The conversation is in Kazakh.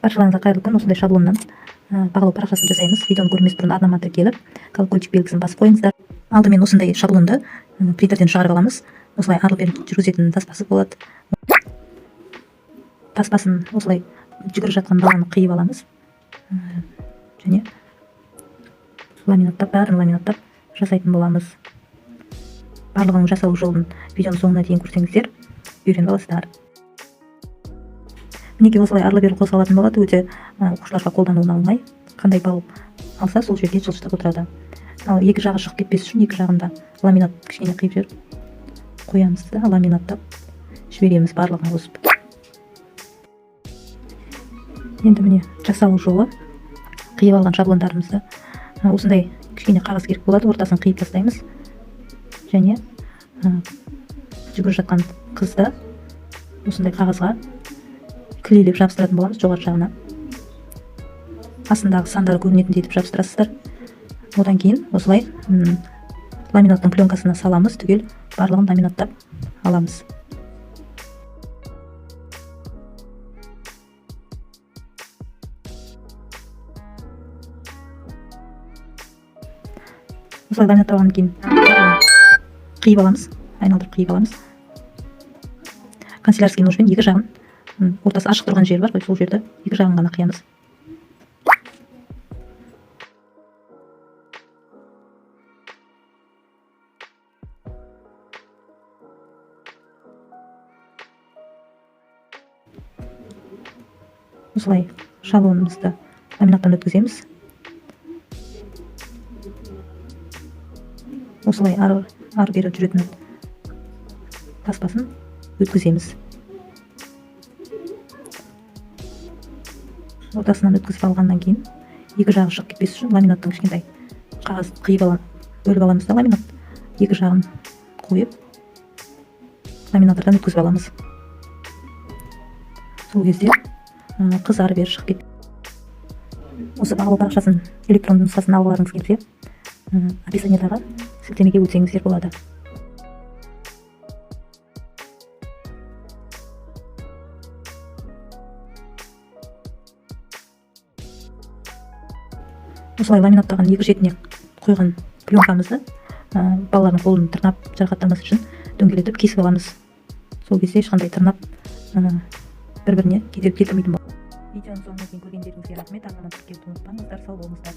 Баршаларыңызға қайырлы күн. Осындай шаблоннан бағалау парақшасын жасаймыз. Видеоны көрмес бұрын арнама тіркеліп, колокольчик белгісін басып қойыңыздар. Алдымен осындай шаблонды принтерден шығарып аламыз. Осылай арлы-берлі жүргізетін таспасы болады. Таспасын осылай жүгіріп жатқан баланы қиып аламыз. Және бәрін ламинаттап жасайтын боламыз. Барлығының жасалу жолын видеоның соңына дейін көрсеңіздер, үйреніп аласыздар. Мінекей осылай арлы-берлі қозғалатын болады. Өте оқушыларға қолдануына оңай. Қандай бал алса, сол жерде жылжытып отырады. Ал екі жағы шығып кетпес үшін екі жағында ламинат кішкене қиып жіберіп қоямыз да ламинаттап жібереміз барлығын қосып. Енді міне жасалу жолы. Қиып алған шаблондарымызды осындай кішкене қағаз керек болады, ортасын қиып тастаймыз. Және жүгіріп жатқан қызды осындай қағазға клейлеп жабыстыратын боламыз жоғары жағына. Астындағы сандары көрінетіндей етіп жабыстырасыздар. Одан кейін осылай ламинаттың пленкасына саламыз, түгел барлығын ламинаттап аламыз. Осылай ламинатталғаннан кейін қиып аламыз, айналдырып қиып аламыз. Канцелярский ножпен екі жағын, ортасы ашық тұрған жері бар ғой, сол жерді екі жағын ғана қиямыз. Осылай шаблонымызды ламинаттан өткіземіз. Осылай ары-бері жүретін таспасын өткіземіз. Ортасынан өткізіп алғаннан кейін екі жағы шығып кетпес үшін ламинаттың кішкентай қағаз қиып бөліп аламыз да ламинат екі жағын қойып ламинатордан өткізіп аламыз. Сол кезде қыз ары-бері шығып кетеді. Осы бағалау парақшасын электронды нұсқасын алғыларыңыз келсе, описаниедағы сілтемеге өтсеңіздер болады. Осылай ламинаттаған екі шетіне қойған пленкамызды балалардың қолын тырнап жарақаттамас үшін дөңгелетіп кесіп аламыз. Сол кезде ешқандай тырнап бір-біріне кедергі келтірмейтін болады. Видеоның соңына дейін көргендеріңізге рахмет. Арнама тіркелуді ұмытпаңыздар. Сау болыңыздар.